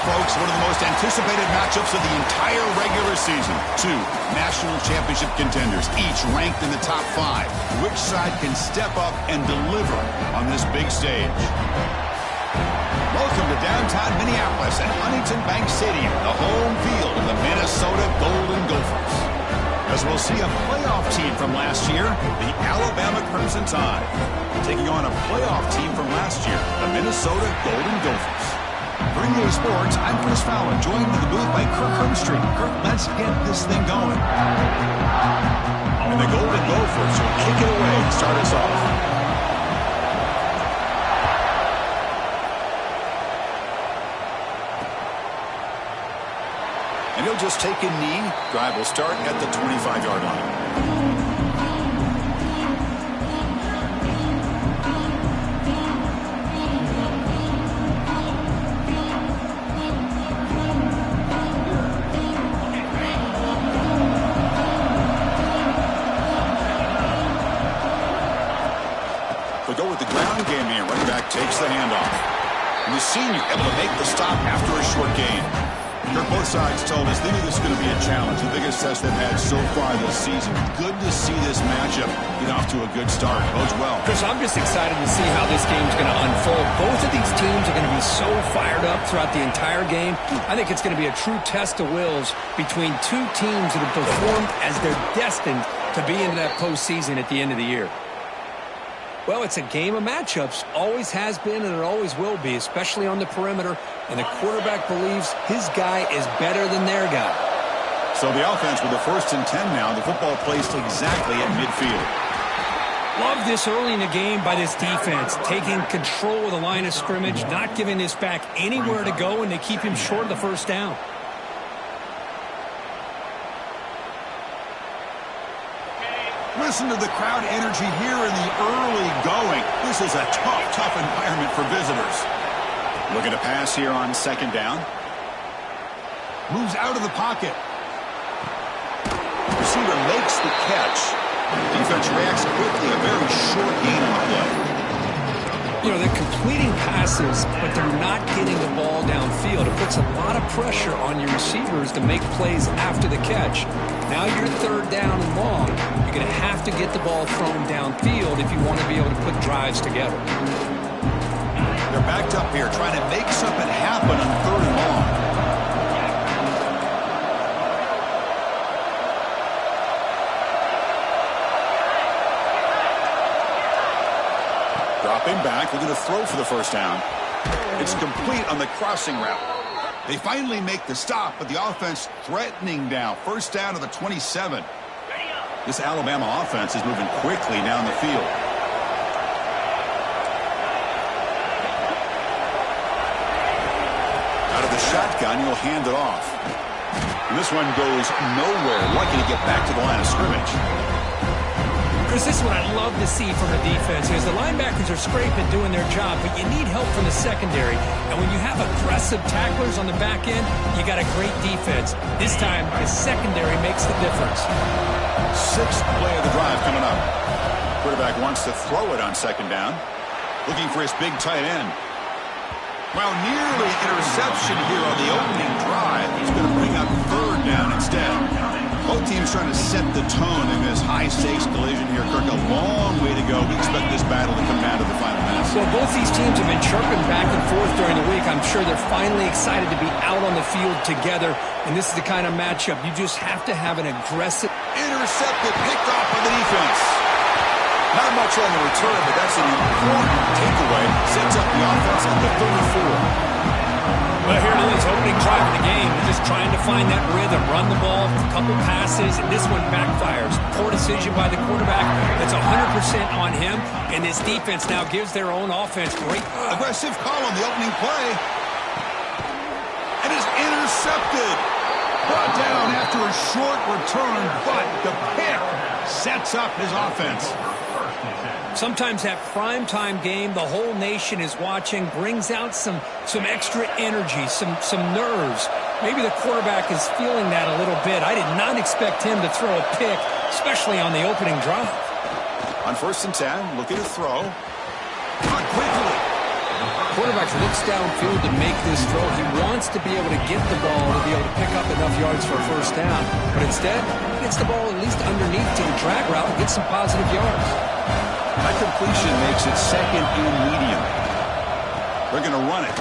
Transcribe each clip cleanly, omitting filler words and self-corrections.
folks, one of the most anticipated matchups of the entire regular season. Two national championship contenders, each ranked in the top 5. Which side can step up and deliver on this big stage? Welcome to downtown Minneapolis at Huntington Bank Stadium, the home field of the Minnesota Golden Gophers. As we'll see a playoff team from last year, the Alabama Crimson Tide, taking on a playoff team from last year, the Minnesota Golden Gophers. For EA Sports, I'm Chris Fowler, joined in the booth by Kirk Hermstreet. Kirk, let's get this thing going. And the Golden Gophers will kick it away to start us off. And he'll just take a knee. Drive will start at the 25-yard line. We'll go with the ground game here. Running back takes the handoff. And the senior able to make the stop after a short gain. Both sides told us they knew this was going to be a challenge, the biggest test they've had so far this season. Good to see this matchup get off to a good start. Bodes well. Chris, I'm just excited to see how this game's going to unfold. Both of these teams are going to be so fired up throughout the entire game. I think it's going to be a true test of wills between two teams that have performed as they're destined to be in that postseason at the end of the year. Well, it's a game of matchups. Always has been and it always will be, especially on the perimeter. And the quarterback believes his guy is better than their guy. So the offense with the 1st and 10 now. The football placed exactly at midfield. Love this early in the game by this defense. Taking control of the line of scrimmage, not giving this back anywhere to go, and they keep him short of the first down. Listen to the crowd energy here in the early going. This is a tough environment for visitors. Looking to pass here on 2nd down. Moves out of the pocket. Receiver makes the catch. Defense reacts quickly. A very short gain on the play. You know, they're completing passes, but they're not getting the ball downfield. It puts a lot of pressure on your receivers to make plays after the catch. Now you're 3rd down and long. You're going to have to get the ball thrown downfield if you want to be able to put drives together. They're backed up here, trying to make something happen on 3rd and long. Dropping back, looking to throw for the 1st down. It's complete on the crossing route. They finally make the stop, but the offense threatening now. 1st down to the 27. This Alabama offense is moving quickly down the field. Out of the shotgun, he'll hand it off. And this one goes nowhere. Lucky to get back to the line of scrimmage. Chris, this is what I love to see from a defense is the linebackers are scraping, doing their job, but you need help from the secondary. And when you have aggressive tacklers on the back end, you got a great defense. This time, the secondary makes the difference. 6th play of the drive coming up. Quarterback wants to throw it on 2nd down. Looking for his big tight end. Well, nearly interception here on the opening drive. He's going to bring up 3rd down instead. Both teams trying to set the tone in this high-stakes collision here. Kirk, a long way to go. We expect this battle to come down to the final minutes. Well, both these teams have been chirping back and forth during the week. I'm sure they're finally excited to be out on the field together. And this is the kind of matchup you just have to have an aggressive. Intercepted, picked off by the defense. Not much on the return, but that's an important takeaway. Sets up the offense at the 34. Well, here it is, opening drive of the game. They're just trying to find that rhythm, run the ball, a couple passes, and this one backfires. Poor decision by the quarterback. That's 100% on him, and this defense now gives their own offense great. Aggressive call on the opening play. And is intercepted. Brought down after a short return, but the pick sets up his offense. Sometimes that primetime game, the whole nation is watching, brings out some extra energy, some nerves. Maybe the quarterback is feeling that a little bit. I did not expect him to throw a pick, especially on the opening drive. On 1st and 10, looking to throw. Caught quickly. quarterback looks downfield to make this throw. He wants to be able to get the ball to be able to pick up enough yards for a first down. But instead, he gets the ball at least underneath to the drag route and gets some positive yards. That completion makes it second and medium. They're going to run it.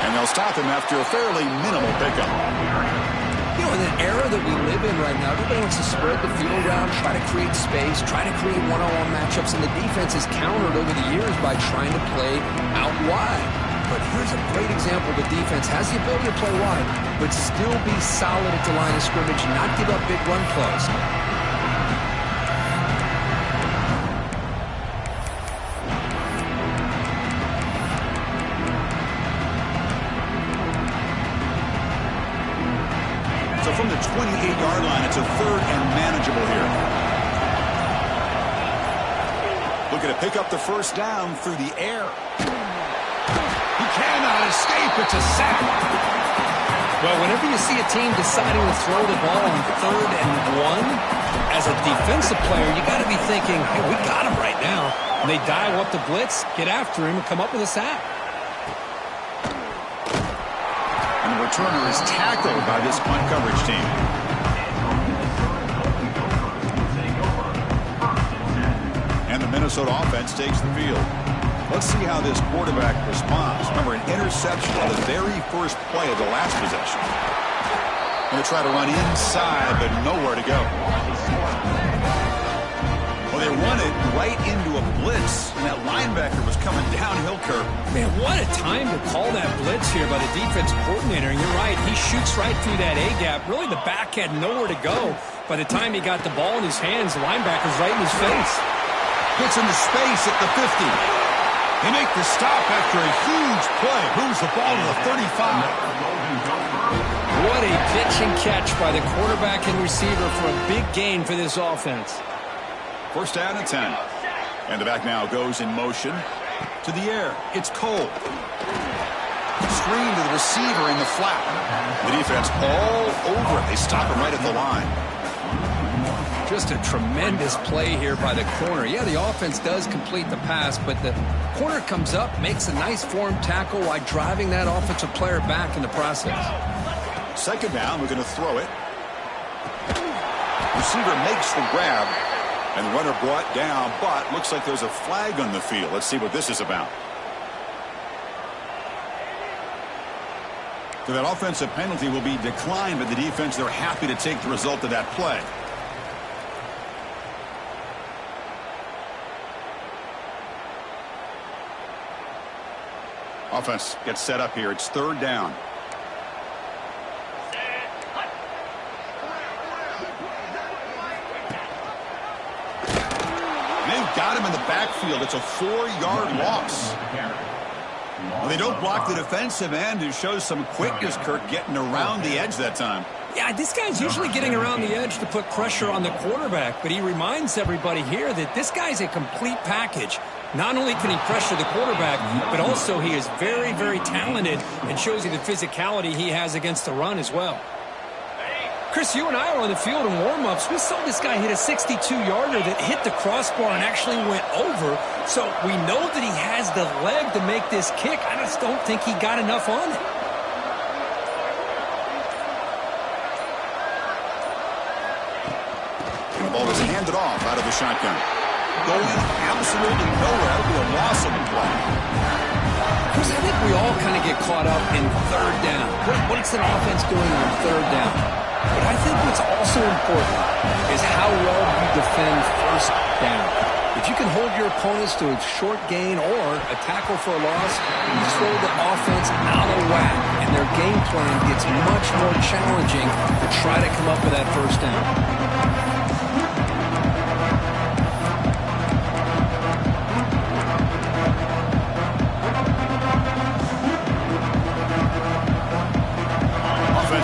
And they'll stop him after a fairly minimal pickup. You know, in the era that we live in right now, everybody wants to spread the field around, try to create space, try to create one-on-one matchups, and the defense has countered over the years by trying to play out wide. But here's a great example. The defense has the ability to play wide, but still be solid at the line of scrimmage, not give up big run plays. So from the 28-yard line, it's a third and manageable here. Looking to pick up the first down through the air. He cannot escape. It's a sack. Well, whenever you see a team deciding to throw the ball on 3rd and 1, as a defensive player, you got to be thinking, hey, we got him right now. And they dial up the blitz, get after him, and come up with a sack. And the returner is tackled by this punt coverage team. And the Minnesota offense takes the field. Let's see how this quarterback responds. Remember, an interception on the very first play of the last possession. Going to try to run inside, but nowhere to go. Well, they run it right into a blitz, and that linebacker was coming downhill curve. Man, what a time to call that blitz here by the defense coordinator. And you're right, he shoots right through that A-gap. Really, the back had nowhere to go. By the time he got the ball in his hands, the linebacker's right in his face. Gets into space at the 50. They make the stop after a huge play. Moves the ball to the 35. What a pitch and catch by the quarterback and receiver for a big gain for this offense. First down and 10. And the back now goes in motion to the air. It's Cole. Screen to the receiver in the flat. The defense all over it. They stop him right at the line. Just a tremendous play here by the corner. Yeah, the offense does complete the pass, but the corner comes up, makes a nice form tackle while driving that offensive player back in the process. Second down, we're going to throw it. Receiver makes the grab, and the runner brought down, but looks like there's a flag on the field. Let's see what this is about. So that offensive penalty will be declined by the defense. They're happy to take the result of that play. Offense gets set up here. It's third down. They've got him in the backfield. It's a 4-yard loss. Well, they don't block the defensive end, who shows some quickness, Kirk, getting around the edge that time. Yeah, this guy's usually getting around the edge to put pressure on the quarterback, but he reminds everybody here that this guy's a complete package. Not only can he pressure the quarterback, but also he is very, very talented and shows you the physicality he has against the run as well. Chris, you and I were on the field in warm-ups. We saw this guy hit a 62-yarder that hit the crossbar and actually went over. So we know that he has the leg to make this kick. I just don't think he got enough on it. The ball is handed off out of the shotgun. Going absolutely nowhere. That would be a loss of the play. Chris, I think we all kind of get caught up in third down. What's an offense doing on third down? But I think what's also important is how well you defend first down. If you can hold your opponents to a short gain or a tackle for a loss, you throw the offense out of whack, and their game plan gets much more challenging to try to come up with that first down.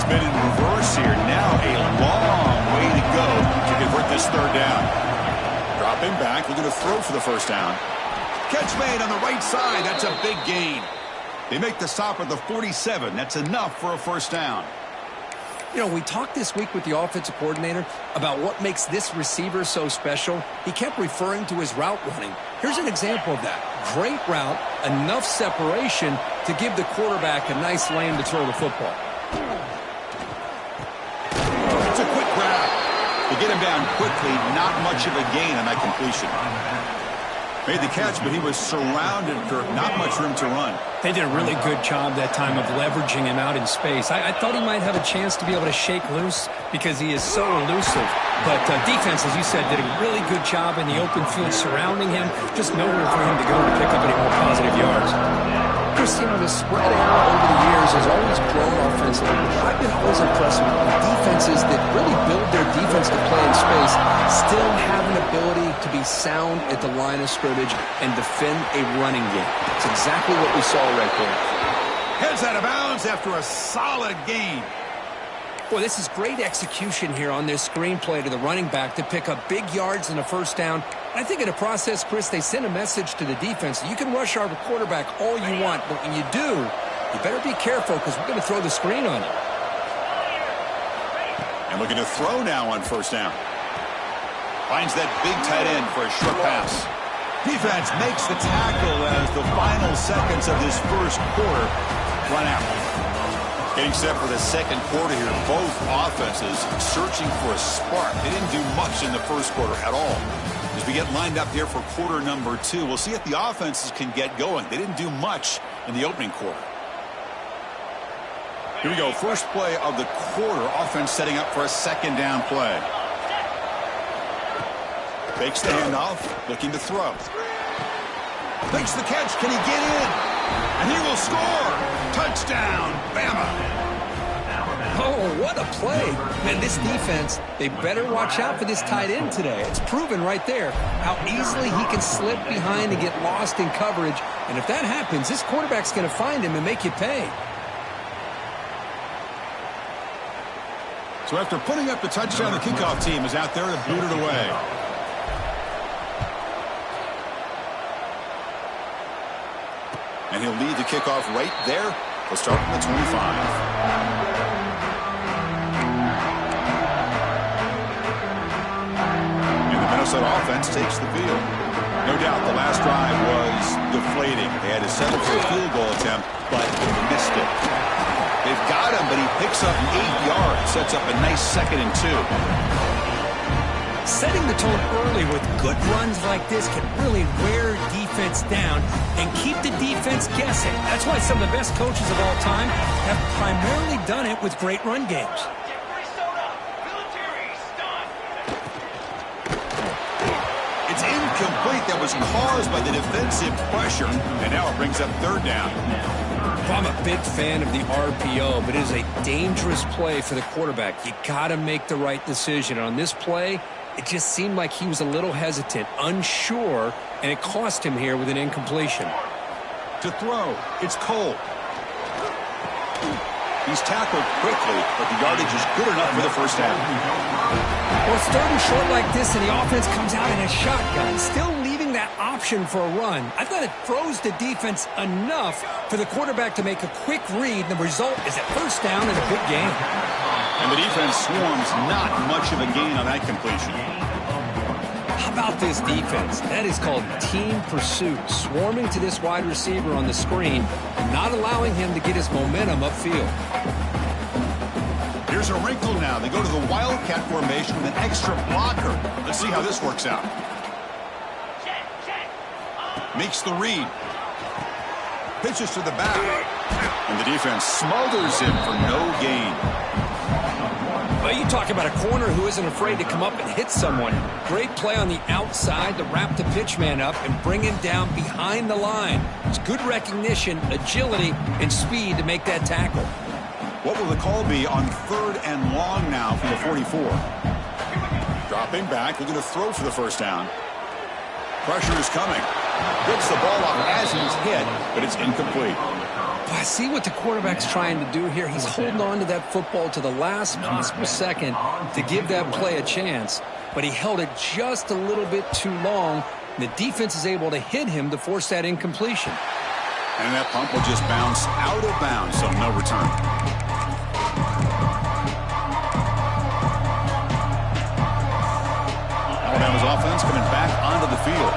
Been in reverse here. Now a long way to go to convert this third down. Dropping back, looking to throw for the first down. Catch made on the right side. That's a big gain. They make the stop at the 47. That's enough for a first down. You know, we talked this week with the offensive coordinator about what makes this receiver so special. He kept referring to his route running. Here's an example of that. Great route, enough separation to give the quarterback a nice lane to throw the football. It's a quick grab. To get him down quickly, not much of a gain on that completion. Made the catch, but he was surrounded, Kirk. Not much room to run. They did a really good job that time of leveraging him out in space. I thought he might have a chance to be able to shake loose because he is so elusive. But defense, as you said, did a really good job in the open field surrounding him. Just nowhere for him to go to pick up any more positive yards. Chris, you know, the spread era over the years has always grown offensively. I've been always impressed with defenses that really build their defense to play in space, still have an ability to be sound at the line of scrimmage and defend a running game. It's exactly what we saw right there. Heads out of bounds after a solid gain. Boy, this is great execution here on this screenplay to the running back to pick up big yards in the first down. I think in the process, Chris, they send a message to the defense. You can rush our quarterback all you want, but when you do, you better be careful because we're going to throw the screen on you. And looking to throw now on first down. Finds that big tight end for a short pass. Defense makes the tackle as the final seconds of this first quarter run out. Getting set for the second quarter here. Both offenses searching for a spark. They didn't do much in the first quarter at all. As we get lined up here for quarter number 2, we'll see if the offenses can get going. They didn't do much in the opening quarter. Here we go. First play of the quarter. Offense setting up for a second down play. Fakes the handoff. Looking to throw. Makes the catch. Can he get in? And he will score. Touchdown, Bama. Oh, what a play. Man, this defense, they better watch out for this tight end today. It's proven right there how easily he can slip behind and get lost in coverage. And if that happens, this quarterback's going to find him and make you pay. So after putting up the touchdown, the kickoff team is out there to boot it away. And he'll lead the kickoff right there. We'll start from the 25. Minnesota offense takes the field. No doubt the last drive was deflating. They had to settle for a field goal attempt, but missed it. They've got him, but he picks up 8 yards, sets up a nice 2nd and 2. Setting the tone early with good runs like this can really wear defense down and keep the defense guessing. That's why some of the best coaches of all time have primarily done it with great run games. It's incomplete. That was caused by the defensive pressure, and now it brings up 3rd down. I'm a big fan of the RPO, but it is a dangerous play for the quarterback. You got to make the right decision. On this play, it just seemed like he was a little hesitant, unsure, and it cost him here with an incompletion. To throw, it's Cole. He's tackled quickly, but the yardage is good enough for the first down. Well, it's 3rd and short like this, and the offense comes out in a shotgun, still leaving that option for a run. I thought it froze the defense enough for the quarterback to make a quick read. The result is a first down and a big gain. And the defense swarms not much of a gain on that completion. How about this defense? That is called team pursuit. Swarming to this wide receiver on the screen, not allowing him to get his momentum upfield. Here's a wrinkle now. They go to the Wildcat formation with an extra blocker. Let's see how this works out. Makes the read. Pitches to the back. And the defense smothers him for no gain. Well, you talk about a corner who isn't afraid to come up and hit someone. Great play on the outside to wrap the pitch man up and bring him down behind the line. It's good recognition, agility, and speed to make that tackle. What will the call be on 3rd and long now from the 44? Dropping back, looking to throw for the first down. Pressure is coming. Gets the ball up as he's hit, but it's incomplete. I see what the quarterback's trying to do here. He's holding on to that football to the last possible second to give that play a chance, but he held it just a little bit too long. The defense is able to hit him to force that incompletion. And that pump will just bounce out of bounds, so no return. offense coming back onto the field.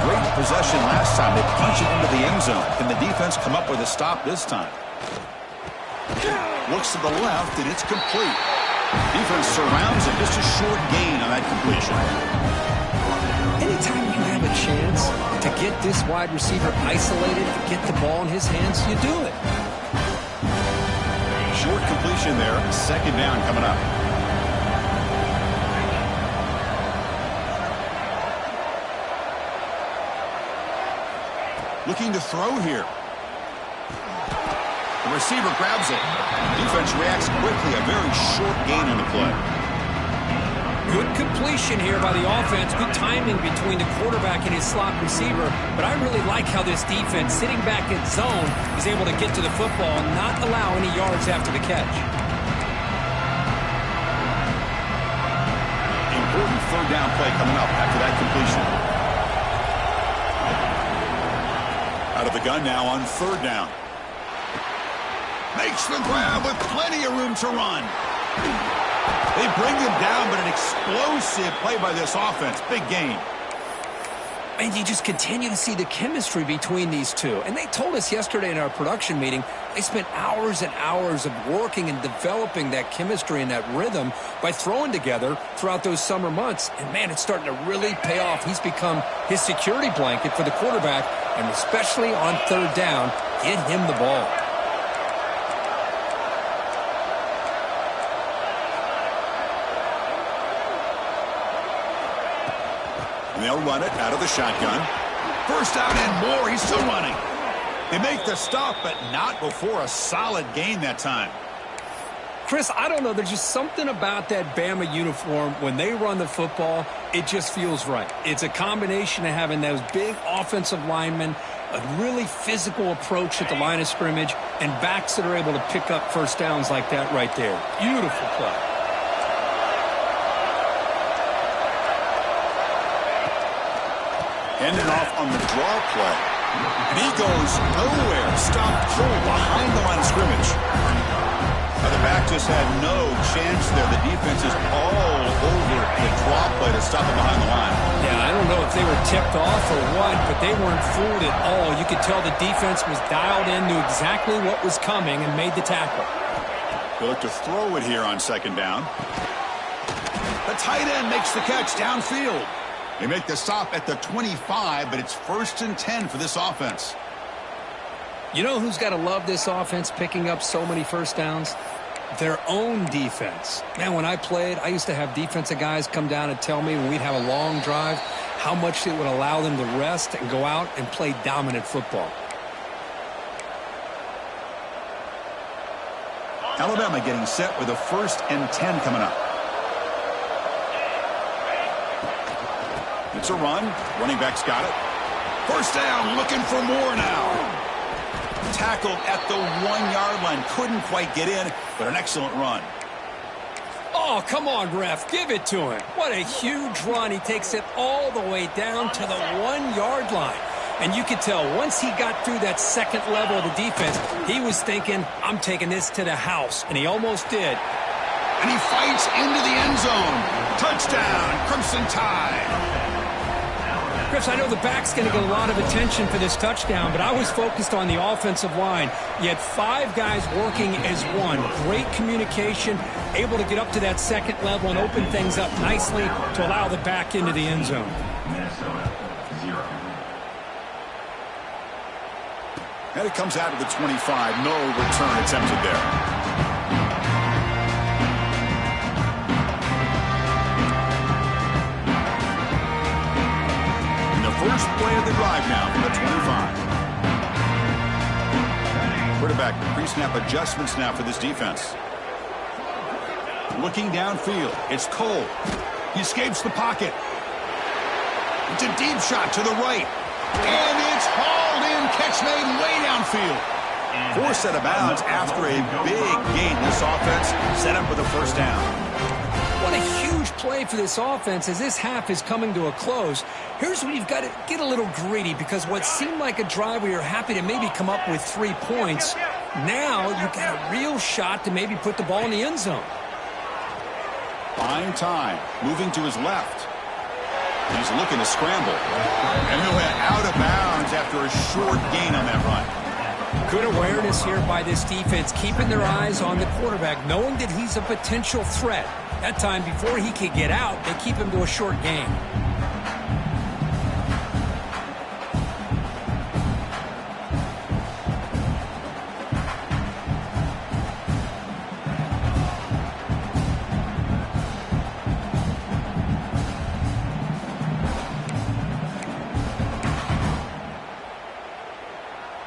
Great possession last time. They punch it into the end zone. Can the defense come up with a stop this time? Looks to the left, and it's complete. Defense surrounds it. Just a short gain on that completion. Anytime you have a chance to get this wide receiver isolated, to get the ball in his hands, you do it. Short completion there. Second down coming up. Looking to throw here. The receiver grabs it. Defense reacts quickly. A very short gain on the play. Good completion here by the offense. Good timing between the quarterback and his slot receiver. But I really like how this defense, sitting back in zone, is able to get to the football and not allow any yards after the catch. Important third down play coming up after that completion. Out of the gun now on third down. Makes the grab with plenty of room to run. They bring him down, but an explosive play by this offense. Big gain. And you just continue to see the chemistry between these two. And they told us yesterday in our production meeting, they spent hours and hours of working and developing that chemistry and that rhythm by throwing together throughout those summer months. And, man, it's starting to really pay off. He's become his security blanket for the quarterback, and especially on third down, get him the ball. And they'll run it out of the shotgun. First down and more. He's still running. They make the stop, but not before a solid gain that time. Chris, I don't know. There's just something about that Bama uniform. When they run the football, it just feels right. It's a combination of having those big offensive linemen, a really physical approach at the line of scrimmage, and backs that are able to pick up first downs like that right there. Beautiful play. Ending off on the draw play. And he goes nowhere. Stop pull behind the line of scrimmage. Now the back just had no chance there. The defense is all over the draw play to stop him behind the line. Yeah, I don't know if they were tipped off or what, but they weren't fooled at all. You could tell the defense was dialed in, knew exactly what was coming, and made the tackle. They look to throw it here on second down. The tight end makes the catch downfield. They make the stop at the 25, but it's 1st and 10 for this offense. You know who's got to love this offense picking up so many first downs? Their own defense. Man, when I played, I used to have defensive guys come down and tell me when we'd have a long drive how much it would allow them to rest and go out and play dominant football. Alabama getting set with a 1st and 10 coming up. It's a run. Running back's got it. First down, looking for more now. Tackled at the 1-yard line. Couldn't quite get in, but an excellent run. Oh, come on, ref. Give it to him. What a huge run. He takes it all the way down to the 1-yard line. And you could tell once he got through that second level of the defense, he was thinking, I'm taking this to the house. And he almost did. And he fights into the end zone. Touchdown, Crimson Tide. Chris, I know the back's going to get a lot of attention for this touchdown, but I was focused on the offensive line. You had 5 guys working as one. Great communication, able to get up to that second level and open things up nicely to allow the back into the end zone. And it comes out of the 25. No return attempted there. First play of the drive now from the 25. Quarterback pre-snap adjustments now for this defense. Looking downfield, it's Cole. He escapes the pocket. It's a deep shot to the right. And it's hauled in, catch made way downfield. Forced out of bounds after a big gain. This offense set up with a first down. What a huge play for this offense as this half is coming to a close. Here's where you've got to get a little greedy, because what seemed like a drive where you're happy to maybe come up with 3 points, now you've got a real shot to maybe put the ball in the end zone. Buying time, moving to his left. He's looking to scramble. And he'll head out of bounds after a short gain on that run. Good awareness here by this defense, keeping their eyes on the quarterback, knowing that he's a potential threat. That time, before he could get out, they keep him to a short gain.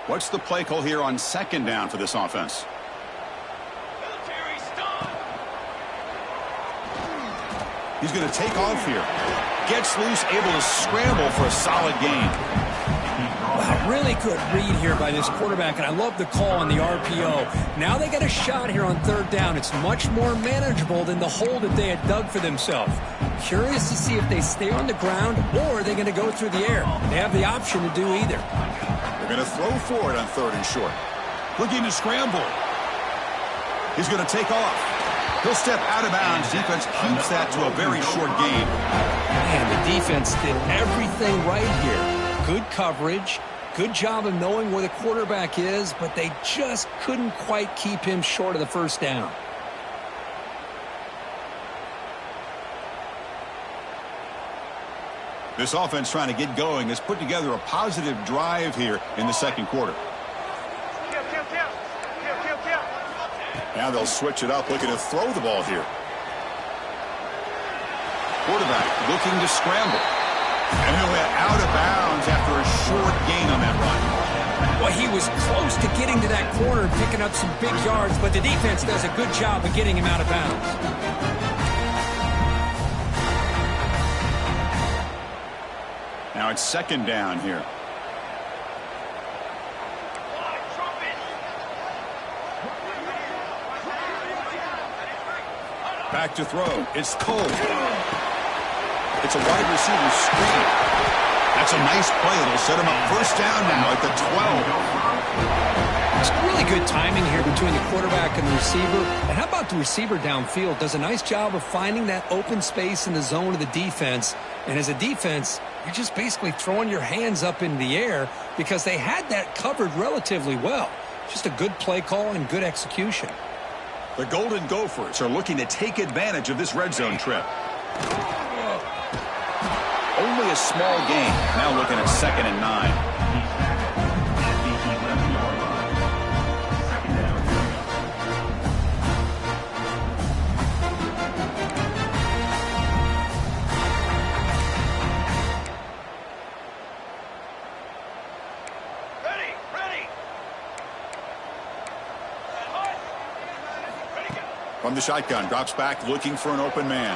What's the play call here on second down for this offense? He's going to take off here. Gets loose, able to scramble for a solid gain. Wow, really good read here by this quarterback, and I love the call on the RPO. Now they got a shot here on third down. It's much more manageable than the hole that they had dug for themselves. Curious to see if they stay on the ground or are they going to go through the air. They have the option to do either. They're going to throw for it on third and short. Looking to scramble. He's going to take off. He'll step out of bounds. Defense keeps that to a very short gain. Man, the defense did everything right here. Good coverage, good job of knowing where the quarterback is, but they just couldn't quite keep him short of the first down. This offense trying to get going has put together a positive drive here in the second quarter. Now they'll switch it up, looking to throw the ball here. Quarterback looking to scramble. And he'll head out of bounds after a short gain on that run. Well, he was close to getting to that corner and picking up some big yards, but the defense does a good job of getting him out of bounds. Now it's second down here. Back to throw. It's Cole. It's a wide receiver screen. That's a nice play. It'll set him up first down now at the 12. It's really good timing here between the quarterback and the receiver. And how about the receiver downfield? Does a nice job of finding that open space in the zone of the defense. And as a defense, you're just basically throwing your hands up in the air because they had that covered relatively well. Just a good play call and good execution. The Golden Gophers are looking to take advantage of this red zone trip. Only a small gain. Now looking at 2nd and 9. From the shotgun, drops back, looking for an open man.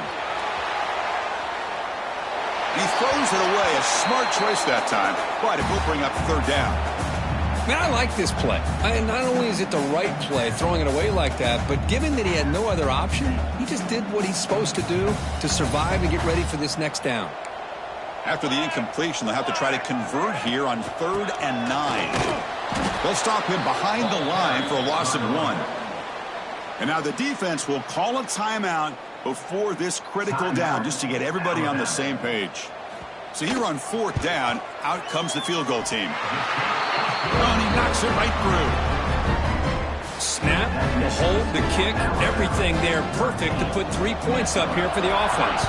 He throws it away. A smart choice that time, but it will bring up third down. Man, I like this play. Not only is it the right play, throwing it away like that, but given that he had no other option, he just did what he's supposed to do to survive and get ready for this next down. After the incompletion, they'll have to try to convert here on 3rd and 9. They'll stop him behind the line for a loss of 1. And now the defense will call a timeout before this critical down just to get everybody on the same page. So here on 4th down, out comes the field goal team. And he knocks it right through. Snap, the hold, the kick, everything there perfect to put 3 points up here for the offense.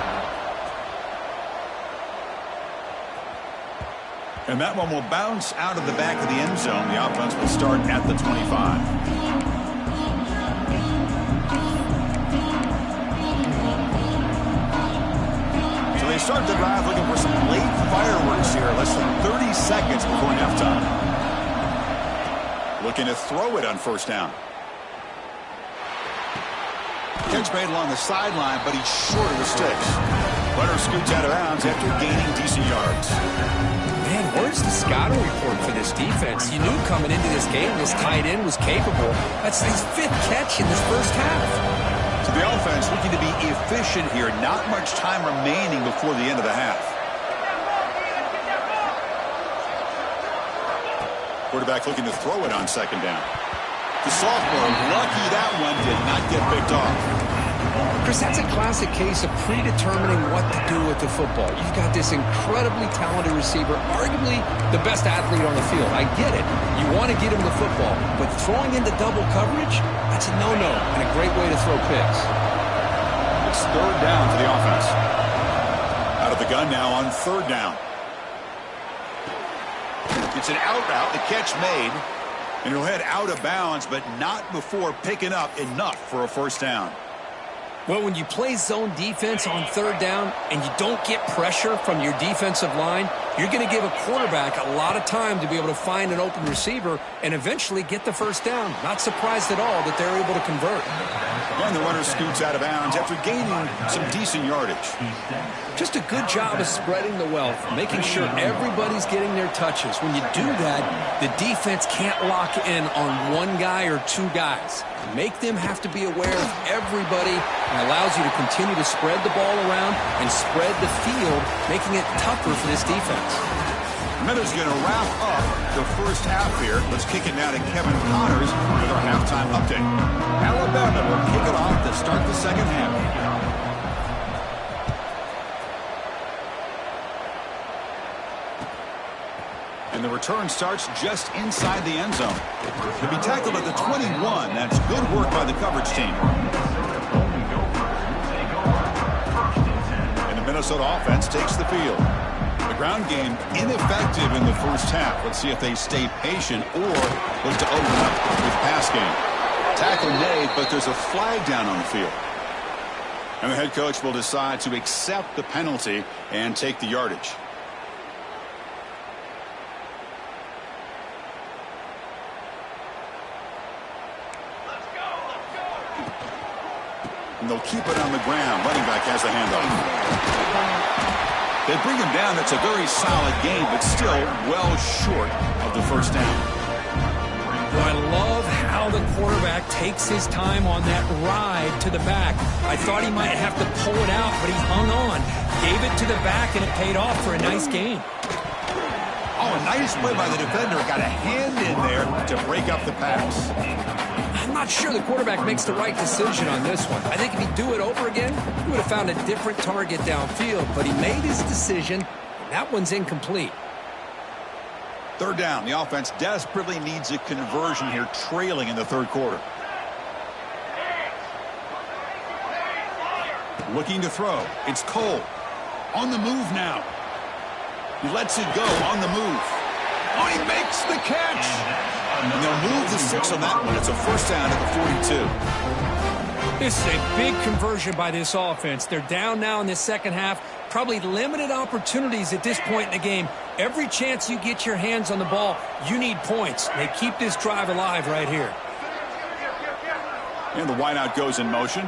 And that one will bounce out of the back of the end zone. The offense will start at the 25. They start the drive looking for some late fireworks here. Less than 30 seconds before halftime. Looking to throw it on 1st down. Catch made along the sideline, but he's short of the sticks. Runner scoots out of bounds after gaining decent yards. Man, where's the scouting report for this defense? You knew coming into this game this tight end was capable. That's his 5th catch in this first half. So the offense looking to be efficient here. Not much time remaining before the end of the half. Quarterback looking to throw it on 2nd down. The sophomore, lucky that one did not get picked off. Chris, that's a classic case of predetermining what to do with the football. You've got this incredibly talented receiver, arguably the best athlete on the field. I get it. You want to get him the football, but throwing into double coverage, that's a no-no and a great way to throw picks. It's third down for the offense. Out of the gun now on third down. It's an out route, the catch made, and he'll head out of bounds, but not before picking up enough for a first down. Well, when you play zone defense on third down and you don't get pressure from your defensive line, you're going to give a quarterback a lot of time to be able to find an open receiver and eventually get the first down. Not surprised at all that they're able to convert. And the runner scoots out of bounds after gaining some decent yardage. Just a good job of spreading the wealth, making sure everybody's getting their touches. When you do that, the defense can't lock in on one guy or two guys. Make them have to be aware of everybody, and allows you to continue to spread the ball around and spread the field, making it tougher for this defense. Minnesota going to wrap up the first half here. Let's kick it now to Kevin Connors with our halftime update. Alabama will kick it off to start the second half. And the return starts just inside the end zone. He'll be tackled at the 21. That's good work by the coverage team. And the Minnesota offense takes the field. The ground game ineffective in the first half. Let's see if they stay patient or look to open up with pass game. Tackle made, but there's a flag down on the field. And the head coach will decide to accept the penalty and take the yardage. And they'll keep it on the ground. Running back has the handoff. They bring him down. That's a very solid game, but still well short of the first down. Well, I love how the quarterback takes his time on that ride to the back. I thought he might have to pull it out, but he hung on. Gave it to the back, and it paid off for a nice gain. Oh, a nice play by the defender. Got a hand in there to break up the pass. I'm not sure the quarterback makes the right decision on this one. I think if he'd do it over again, he would have found a different target downfield, but he made his decision, and that one's incomplete. Third down. The offense desperately needs a conversion here, trailing in the third quarter. Looking to throw. It's Cole. On the move now. He lets it go on the move. Oh, he makes the catch. And they'll move the 6 on that one. It's a first down at the 42. This is a big conversion by this offense. They're down now in the second half. Probably limited opportunities at this point in the game. Every chance you get your hands on the ball, you need points. They keep this drive alive right here. And the wideout goes in motion.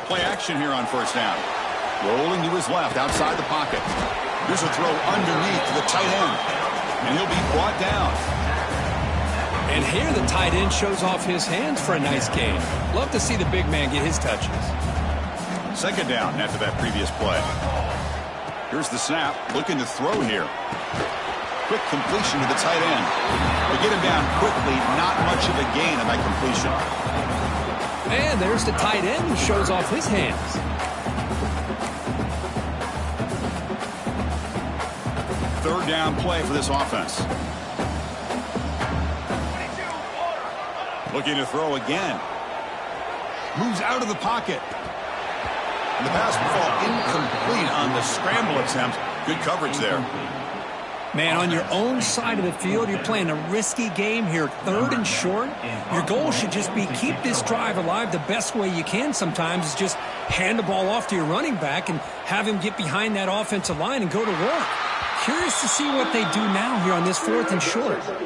Play action here on first down. Rolling to his left outside the pocket. Here's a throw underneath to the tight end. And he'll be brought down. And here the tight end shows off his hands for a nice gain. Love to see the big man get his touches. Second down after that previous play. Here's the snap. Looking to throw here. Quick completion to the tight end. They get him down quickly. Not much of a gain on that completion. And there's the tight end who shows off his hands. Third down play for this offense. Looking to throw again. Moves out of the pocket. And the pass will fall incomplete on the scramble attempt. Good coverage there. Man, on your own side of the field, you're playing a risky game here, third and short. Your goal should just be keep this drive alive the best way you can sometimes is just hand the ball off to your running back and have him get behind that offensive line and go to work. Curious to see what they do now here on this fourth and short. Here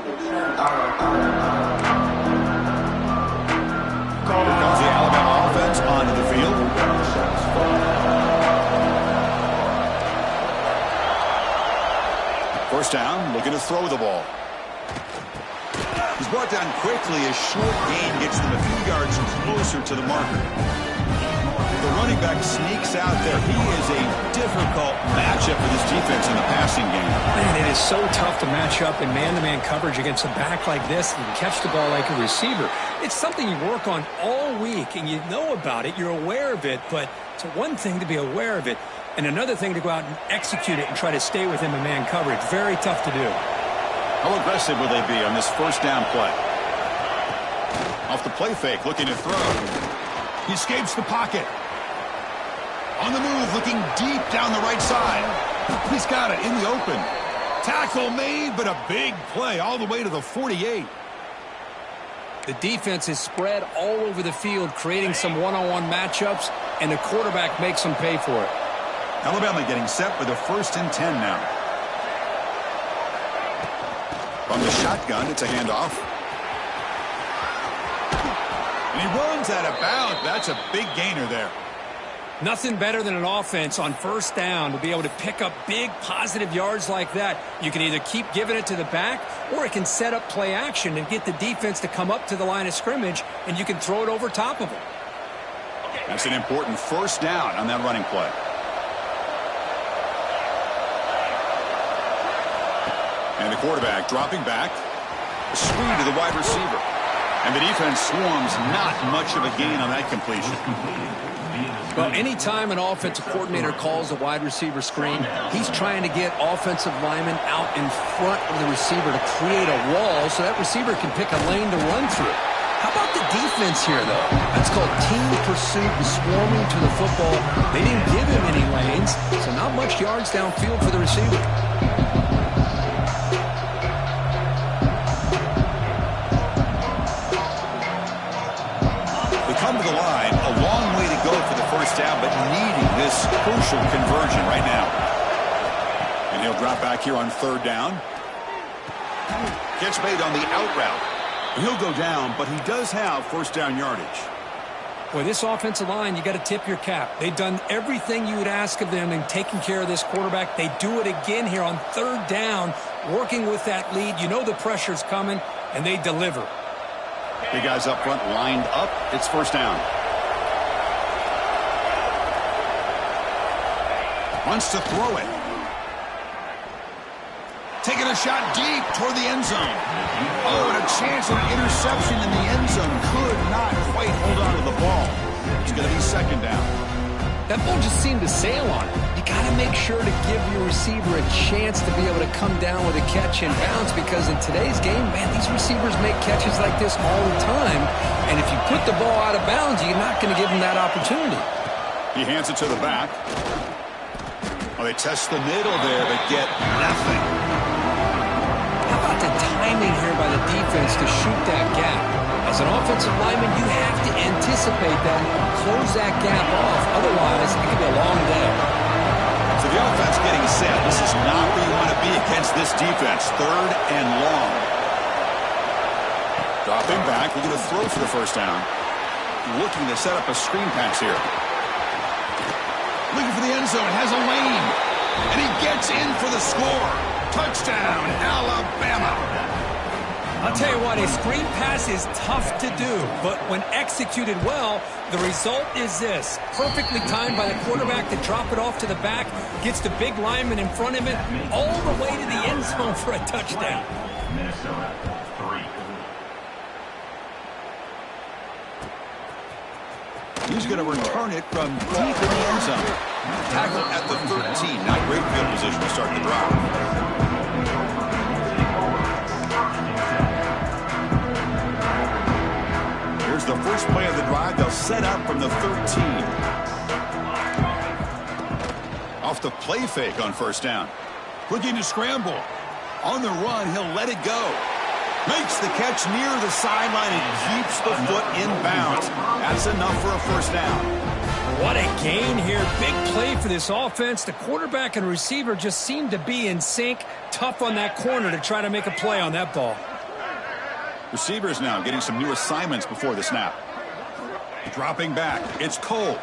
comes the Alabama offense onto the field. First down, looking to throw the ball. He's brought down quickly. A short gain gets them a few yards closer to the marker. The running running back sneaks out there. He is a difficult matchup for this defense in the passing game. Man, it is so tough to match up in man-to-man coverage against a back like this and catch the ball like a receiver. It's something you work on all week, and you know about it. You're aware of it, but it's one thing to be aware of it, and another thing to go out and execute it and try to stay within the man coverage. Very tough to do. How aggressive will they be on this first down play? Off the play fake, looking to throw. He escapes the pocket. On the move, looking deep down the right side. He's got it in the open. Tackle made, but a big play all the way to the 48. The defense is spread all over the field, creating some one-on-one matchups, and the quarterback makes them pay for it. Alabama getting set with a 1st and 10 now. From the shotgun, it's a handoff. And he runs out of bounds. That's a big gainer there. Nothing better than an offense on first down to be able to pick up big positive yards like that. You can either keep giving it to the back, or it can set up play action and get the defense to come up to the line of scrimmage, and you can throw it over top of them. That's an important first down on that running play. And the quarterback dropping back. A screen to the wide receiver. And the defense swarms, not much of a gain on that completion. Well, anytime an offensive coordinator calls a wide receiver screen, he's trying to get offensive linemen out in front of the receiver to create a wall so that receiver can pick a lane to run through. How about the defense here, though? That's called team pursuit and swarming to the football. They didn't give him any lanes, so not much yards downfield for the receiver. Come to the line, a long way to go for the first down, but needing this crucial conversion right now. And he'll drop back here on 3rd down. Catch made on the out route. He'll go down, but he does have first down yardage. Boy, this offensive line, you got to tip your cap. They've done everything you would ask of them in taking care of this quarterback. They do it again here on 3rd down, working with that lead. You know the pressure's coming, and they deliver. Big guys up front lined up. It's first down. Wants to throw it. Taking a shot deep toward the end zone. Oh, and a chance of an interception in the end zone. Could not quite hold on to the ball. It's going to be 2nd down. That ball just seemed to sail on it. You got to make sure to give your receiver a chance to be able to come down with a catch and bounce, because in today's game, man, these receivers make catches like this all the time. And if you put the ball out of bounds, you're not going to give them that opportunity. He hands it to the back. Well, they test the middle there, but get nothing. How about the timing here by the defense to shoot that gap? As an offensive lineman, you have to anticipate that, close that gap off. Otherwise, it could be a long day. So the offense getting set. This is not where you want to be against this defense. 3rd and long. Dropping back, looking to throw for the first down. Looking to set up a screen pass here. Looking for the end zone, has a lane. And he gets in for the score. Touchdown, Alabama. I'll tell you what, a screen pass is tough to do, but when executed well, the result is this. Perfectly timed by the quarterback to drop it off to the back, gets the big lineman in front of him, all the way to the end zone for a touchdown. Minnesota 3. He's going to return it from deep in the end zone. Tackle at the 13. Not great field position to start the drive. Here's the first play of the drive. They'll set up from the 13. Off the play fake on first down. Looking to scramble. On the run, he'll let it go. Makes the catch near the sideline and keeps the foot in bounds. That's enough for a first down. What a gain here. Big play for this offense. The quarterback and receiver just seem to be in sync. Tough on that corner to try to make a play on that ball. Receivers now getting some new assignments before the snap. Dropping back. It's Cole.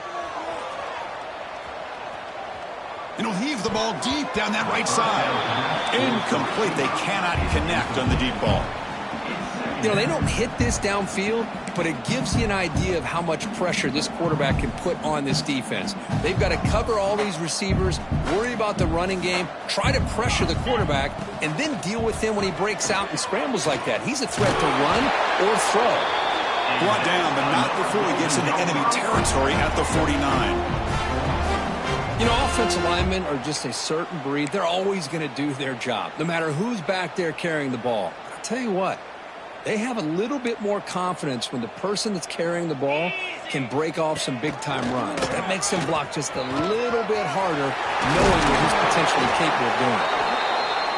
And he'll heave the ball deep down that right side. Incomplete. They cannot connect on the deep ball. You know, they don't hit this downfield, but it gives you an idea of how much pressure this quarterback can put on this defense. They've got to cover all these receivers, worry about the running game, try to pressure the quarterback, and then deal with him when he breaks out and scrambles like that. He's a threat to run or throw. Brought down, but not before he gets into enemy territory at the 49. You know, offensive linemen are just a certain breed. They're always going to do their job, no matter who's back there carrying the ball. I'll tell you what, they have a little bit more confidence when the person that's carrying the ball can break off some big-time runs. That makes them block just a little bit harder, knowing what he's potentially capable of doing.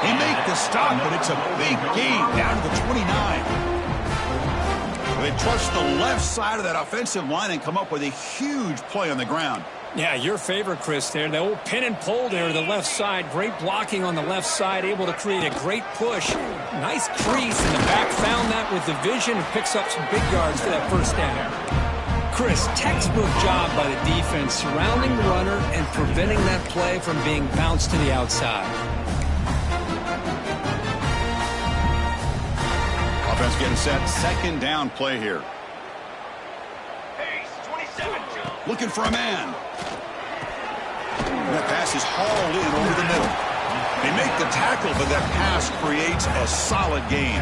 They make the stop, but it's a big gain down to the 29. They trust the left side of that offensive line and come up with a huge play on the ground. Yeah, your favorite, Chris, there. The old pin and pull there to the left side. Great blocking on the left side, able to create a great push. Nice crease in the back. Found that with the vision and picks up some big yards for that first down. Chris, textbook job by the defense, surrounding the runner and preventing that play from being bounced to the outside. Offense getting set. Second down play here. Looking for a man. That pass is hauled in over the middle. They make the tackle, but that pass creates a solid gain.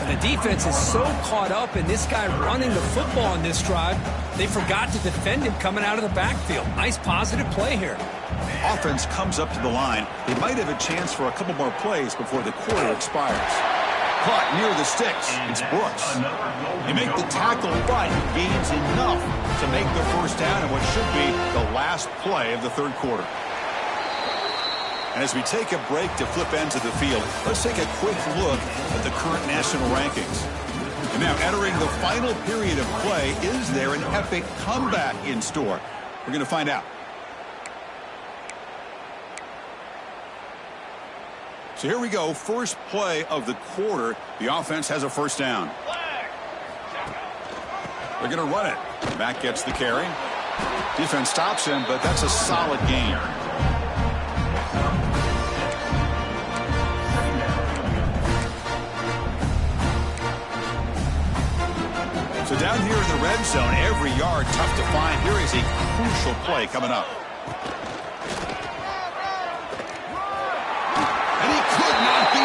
The defense is so caught up in this guy running the football in this drive, they forgot to defend him coming out of the backfield. Nice positive play here. Offense comes up to the line. They might have a chance for a couple more plays before the quarter expires. Caught near the sticks. It's Brooks. They make the tackle, but gains enough to make the first down in what should be the last play of the third quarter. And as we take a break to flip ends of the field, let's take a quick look at the current national rankings. And now entering the final period of play, is there an epic comeback in store? We're going to find out. So here we go, first play of the quarter. The offense has a first down. They're going to run it. Back gets the carry. Defense stops him, but that's a solid gain. So down here in the red zone, every yard tough to find. Here is a crucial play coming up.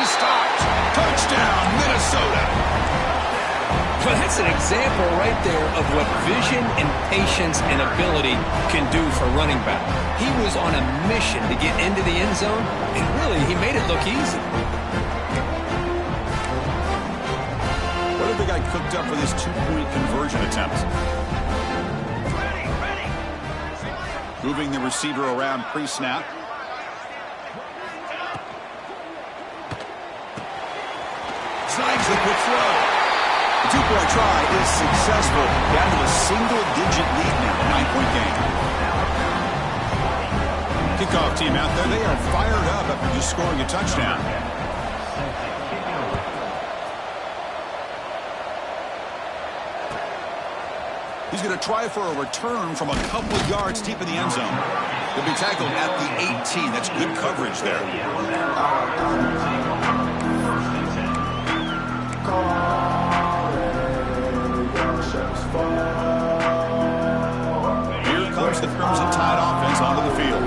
Stopped. Touchdown, Minnesota. Well, that's an example right there of what vision and patience and ability can do for running back. He was on a mission to get into the end zone, and really, he made it look easy. What have they got cooked up for this two-point conversion attempt? Moving the receiver around pre-snap. Snags the quick throw. The two-point try is successful. Down to a single-digit lead now. 9-point game. Kickoff team out there. They are fired up after just scoring a touchdown. He's going to try for a return from a couple of yards deep in the end zone. He'll be tackled at the 18. That's good coverage there. Here comes the Crimson Tide offense onto the field.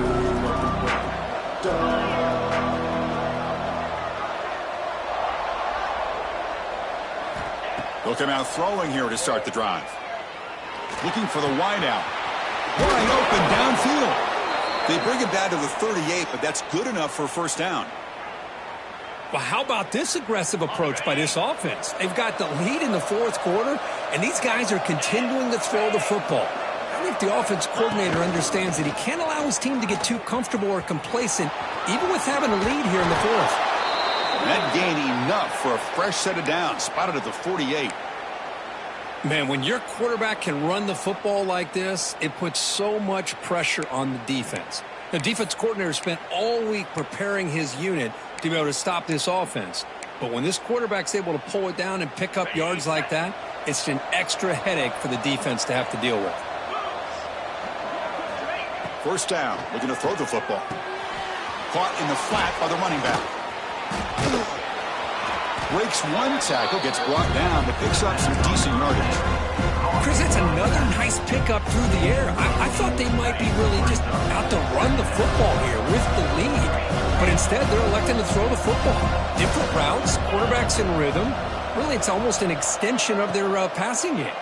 They'll come out throwing here to start the drive. Looking for the wideout. Wide open downfield. They bring it down to the 38, but that's good enough for a first down. Well, how about this aggressive approach by this offense? They've got the lead in the fourth quarter, and these guys are continuing to throw the football. I think the offense coordinator understands that he can't allow his team to get too comfortable or complacent, even with having a lead here in the fourth. That gain enough for a fresh set of downs, spotted at the 48. Man, when your quarterback can run the football like this, it puts so much pressure on the defense. The defense coordinator spent all week preparing his unit to be able to stop this offense. But when this quarterback's able to pull it down and pick up yards like that, it's an extra headache for the defense to have to deal with. First down, looking to throw the football. Caught in the flat by the running back. Breaks one tackle, gets brought down, but picks up some decent yardage. Chris, that's another nice pickup through the air. I thought they might be really just out to run the football here with the lead. But instead, they're electing to throw the football. Different routes, quarterbacks in rhythm. Really, it's almost an extension of their passing game.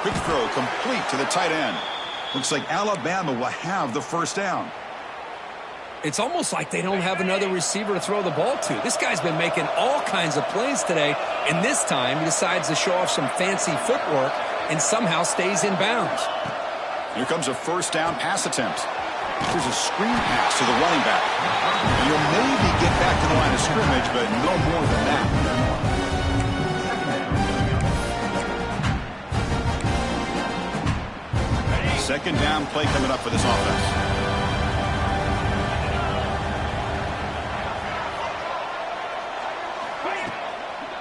Quick throw complete to the tight end. Looks like Alabama will have the first down. It's almost like they don't have another receiver to throw the ball to. This guy's been making all kinds of plays today, and this time he decides to show off some fancy footwork and somehow stays in bounds. Here comes a first down pass attempt. Here's a screen pass to the running back. And he'll maybe get back to the line of scrimmage, but no more than that. Second down play coming up for this offense.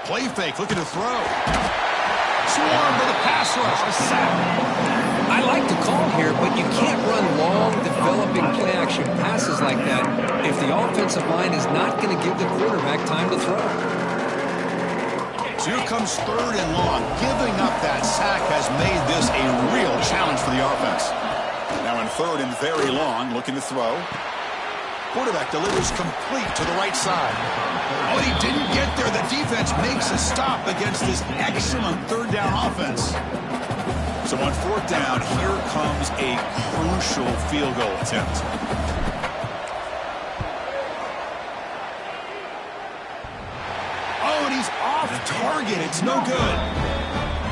Play fake, looking to throw. Swarm for the pass rush, a sack. I like the call here, but you can't run long, developing play-action passes like that if the offensive line is not going to give the quarterback time to throw. So here comes third and long. Giving up that sack has made this a real challenge for the offense. Now in third and very long, looking to throw. Quarterback delivers complete to the right side. Oh, he didn't get there. The defense makes a stop against this excellent third down offense. So on fourth down, here comes a crucial field goal attempt. Oh, and he's off target. It's no good.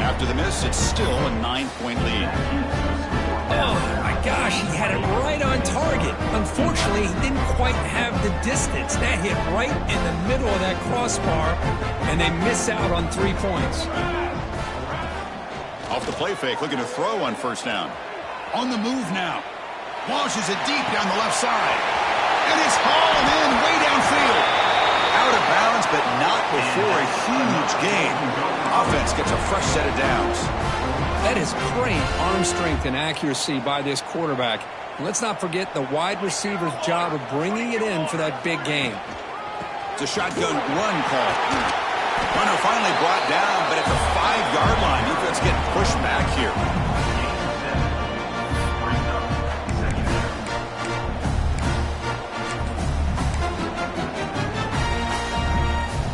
After the miss, it's still a 9-point lead. Oh, my gosh, he had it right on target. Unfortunately, he didn't quite have the distance. That hit right in the middle of that crossbar, and they miss out on 3 points. Off the play fake, looking to throw on first down. On the move now. Launches it deep down the left side. And it's hauling in way downfield. Out of bounds, but not before a huge gain. Offense gets a fresh set of downs. That is great arm strength and accuracy by this quarterback. And let's not forget the wide receiver's job of bringing it in for that big game. It's a shotgun run call. Runner finally brought down, but at the 5-yard line, defense getting pushed back here.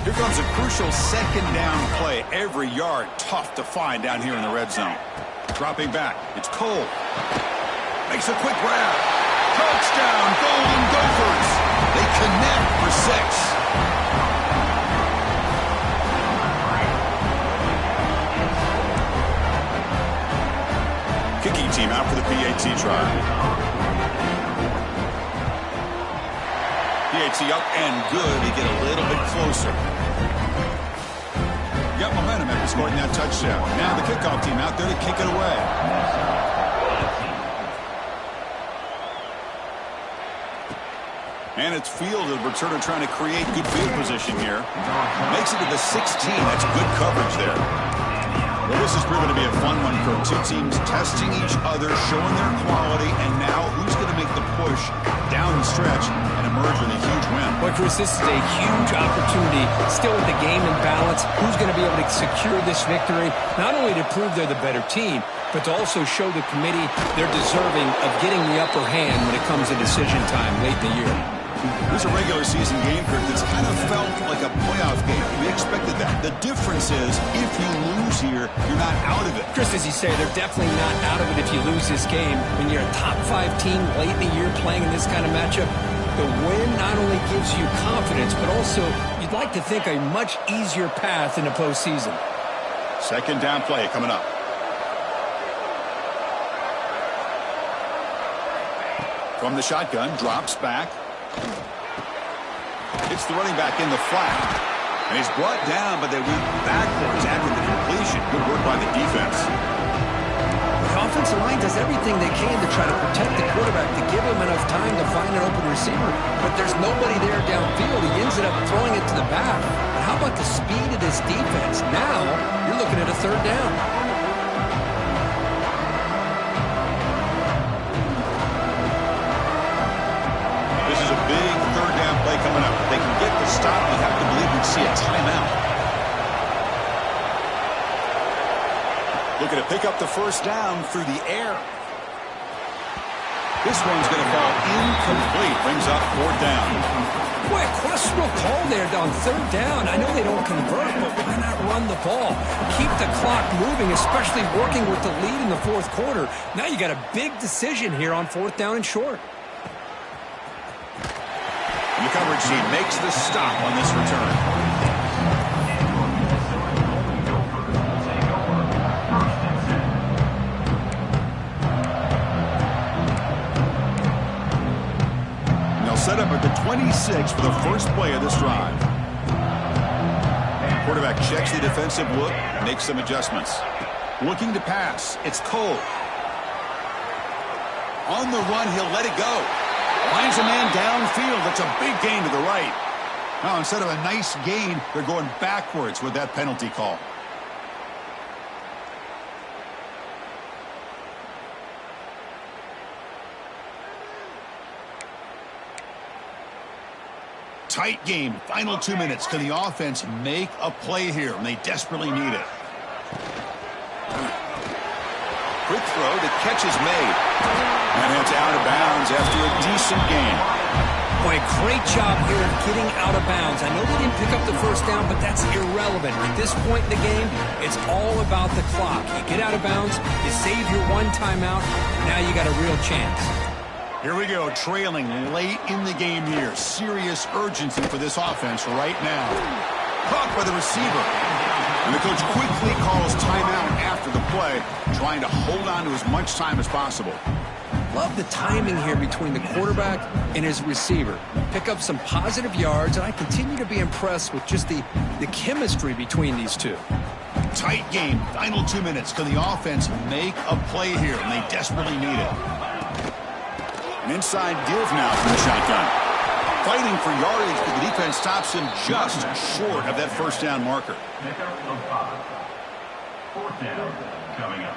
Here comes a crucial second down play. Every yard tough to find down here in the red zone. Dropping back. It's Cole. Makes a quick grab. Touchdown, Golden Gophers. They connect for 6. Kicking team out for the PAT try. PAT up and good. They get a little bit closer. Got momentum after scoring that touchdown. Now the kickoff team out there to kick it away. And it's fielded. Returner trying to create good field position here. Makes it to the 16. That's good coverage there. Well, this has proven to be a fun one for two teams testing each other, showing their quality, and now who's going to make the push down the stretch and emerge with a huge win. Well, Chris, this is a huge opportunity. Still with the game in balance, who's going to be able to secure this victory, not only to prove they're the better team, but to also show the committee they're deserving of getting the upper hand when it comes to decision time late in the year. This is a regular season game, Kirk, that's kind of felt like a playoff game. We expected that. The difference is, if you lose here, you're not out of it. Chris, as you say, they're definitely not out of it if you lose this game. When you're a top-5 team late in the year playing in this kind of matchup, the win not only gives you confidence, but also you'd like to think a much easier path in the postseason. Second down play coming up. From the shotgun, drops back. It's the running back in the flat. And he's brought down, but they went backwards after the completion. Good work by the defense. The offensive line does everything they can to try to protect the quarterback, to give him enough time to find an open receiver. But there's nobody there downfield. He ends up throwing it to the back. But how about the speed of this defense? Now you're looking at a third down. This is a big third down play coming up. If they can get the stop, you have to believe could see a timeout. Looking to pick up the first down through the air. This one's going to fall incomplete. Brings up fourth down. Boy, a questionable call there on third down. I know they don't convert, but why not run the ball? Keep the clock moving, especially working with the lead in the fourth quarter. Now you got a big decision here on fourth down and short. And the coverage team makes the stop on this return. Set up at the 26 for the first play of this drive. Quarterback checks the defensive look, makes some adjustments. Looking to pass. It's Cole. On the run, he'll let it go. Finds a man downfield. That's a big gain to the right. Now, instead of a nice gain, they're going backwards with that penalty call. Tight game. Final 2 minutes. Can the offense make a play here? And they desperately need it. Quick throw. The catch is made. And it's out of bounds after a decent gain. Boy, great job here of getting out of bounds. I know they didn't pick up the first down, but that's irrelevant. At this point in the game, it's all about the clock. You get out of bounds, you save your one timeout, now you got a real chance. Here we go, trailing late in the game here. Serious urgency for this offense right now. Caught by the receiver. And the coach quickly calls timeout after the play, trying to hold on to as much time as possible. Love the timing here between the quarterback and his receiver. Pick up some positive yards, and I continue to be impressed with just the chemistry between these two. Tight game, final 2 minutes. Can the offense make a play here? And they desperately need it. An inside give now from the shotgun. Fighting for yardage, but the defense stops him just short of that first down marker. Fourth down coming up.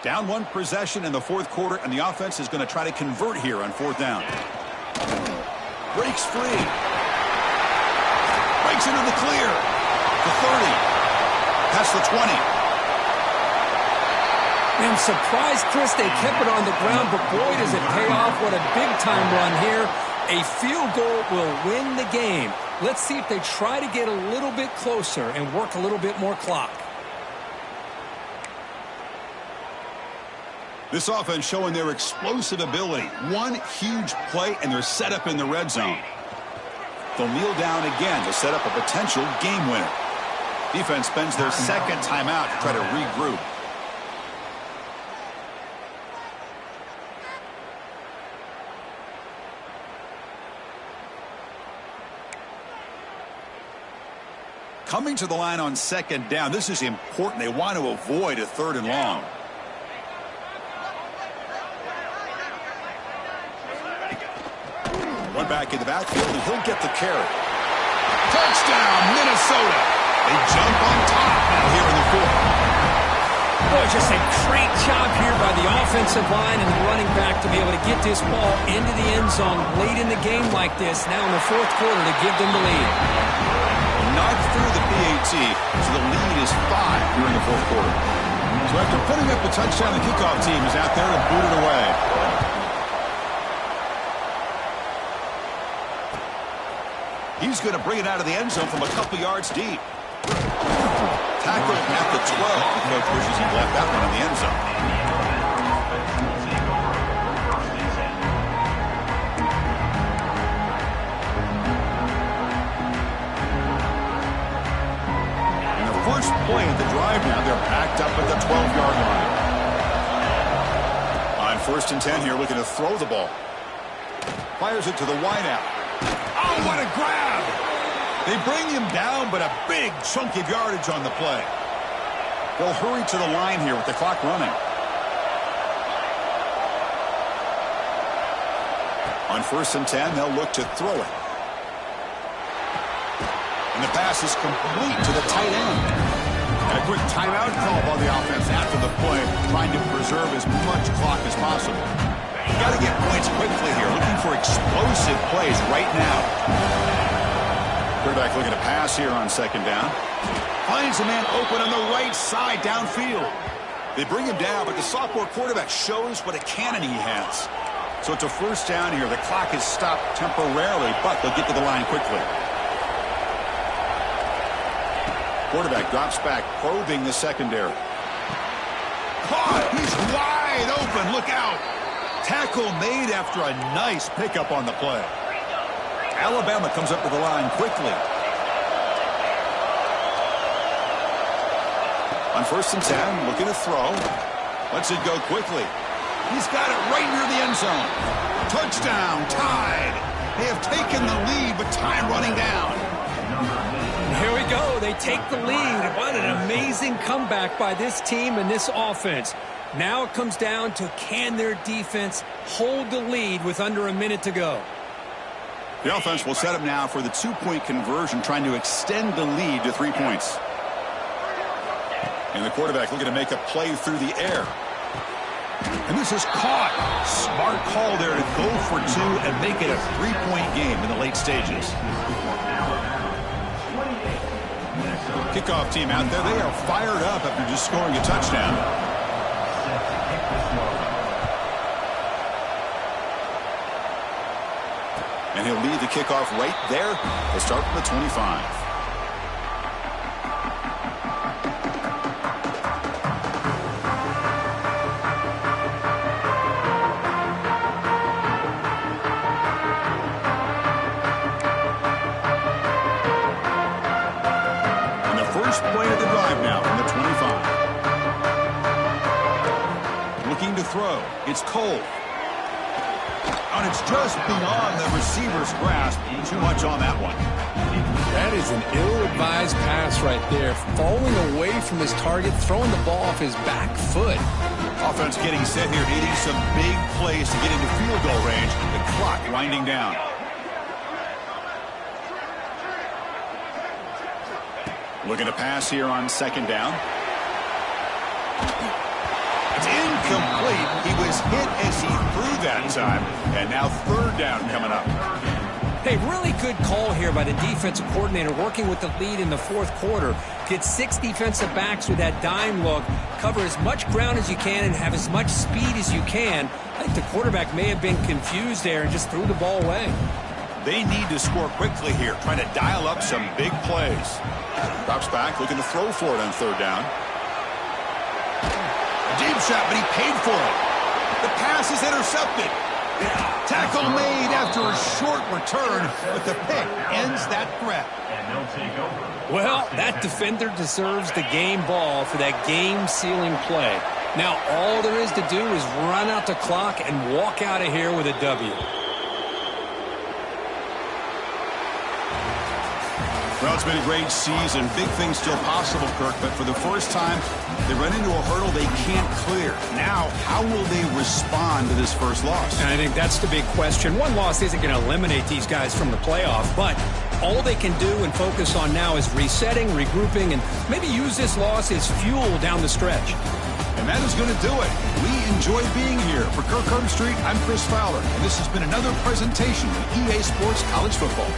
Down one possession in the fourth quarter, and the offense is going to try to convert here on fourth down. Breaks free. Breaks into the clear. The 30. Past the 20. I'm surprised, Chris, they kept it on the ground, but boy, does it pay off. What a big-time run here. A field goal will win the game. Let's see if they try to get a little bit closer and work a little bit more clock. This offense showing their explosive ability. One huge play, and they're set up in the red zone. They'll kneel down again to set up a potential game winner. Defense spends their second timeout to try to regroup. Coming to the line on second down, this is important. They want to avoid a third and long. One back in the backfield, and he'll get the carry. Touchdown, Minnesota. They jump on top now here in the fourth. Boy, just a great job here by the offensive line and the running back to be able to get this ball into the end zone late in the game like this, now in the fourth quarter to give them the lead. Not through the PAT, so the lead is 5 here in the fourth quarter. So after putting up the touchdown, the kickoff team is out there to boot it away. He's going to bring it out of the end zone from a couple yards deep. Tackled at the 12. The coach wishes he left that one in the end zone. And the first play of the drive now, they're backed up at the 12-yard line. On first and 10 here, looking to throw the ball. Fires it to the wideout. Oh, what a grab! They bring him down, but a big chunk of yardage on the play. They'll hurry to the line here with the clock running. On first and 10, they'll look to throw it. And the pass is complete to the tight end. And a quick timeout call by the offense after the play, trying to preserve as much clock as possible. Got to get points quickly here, looking for explosive plays right now. Quarterback looking to pass here on second down. Finds a man open on the right side downfield. They bring him down, but the sophomore quarterback shows what a cannon he has. So it's a first down here. The clock is stopped temporarily, but they'll get to the line quickly. Quarterback drops back, probing the secondary. Caught! He's wide open. Look out! Tackle made after a nice pickup on the play. Alabama comes up to the line quickly. On 1st and 10, looking to throw. Lets it go quickly. He's got it right near the end zone. Touchdown, tied. They have taken the lead, but time running down. Here we go. They take the lead. What an amazing comeback by this team and this offense. Now it comes down to, can their defense hold the lead with under a minute to go? The offense will set up now for the 2-point conversion, trying to extend the lead to 3 points. And the quarterback looking to make a play through the air. And this is caught. Smart call there to go for 2 and make it a 3-point game in the late stages. Kickoff team out there. They are fired up after just scoring a touchdown. And he'll lead the kickoff right there. They'll start from the 25. Play of the drive now from the 25. Looking to throw. It's Cole. And it's just beyond the receiver's grasp. Too much on that one. That is an ill-advised pass right there. Falling away from his target, throwing the ball off his back foot. Offense getting set here, needing some big plays to get into field goal range. The clock winding down. Looking to pass here on second down. It's incomplete. He was hit as he threw that time. And now third down coming up. Hey, really good call here by the defensive coordinator, working with the lead in the 4th quarter. Get 6 defensive backs with that dime look. Cover as much ground as you can and have as much speed as you can. I think the quarterback may have been confused there and just threw the ball away. They need to score quickly here, trying to dial up some big plays. Drops back, looking to throw for it on third down. Deep shot, but he paid for it. The pass is intercepted. Tackle made after a short return, but the pick ends that threat. Well, that defender deserves the game ball for that game-sealing play. Now all there is to do is run out the clock and walk out of here with a W. Well, it's been a great season. Big things still possible, Kirk, but for the first time, they run into a hurdle they can't clear. Now, how will they respond to this first loss? And I think that's the big question. One loss isn't going to eliminate these guys from the playoff, but all they can do and focus on now is resetting, regrouping, and maybe use this loss as fuel down the stretch. And that is going to do it. We enjoy being here. For Kirk Street, I'm Chris Fowler, and this has been another presentation of EA Sports College Football.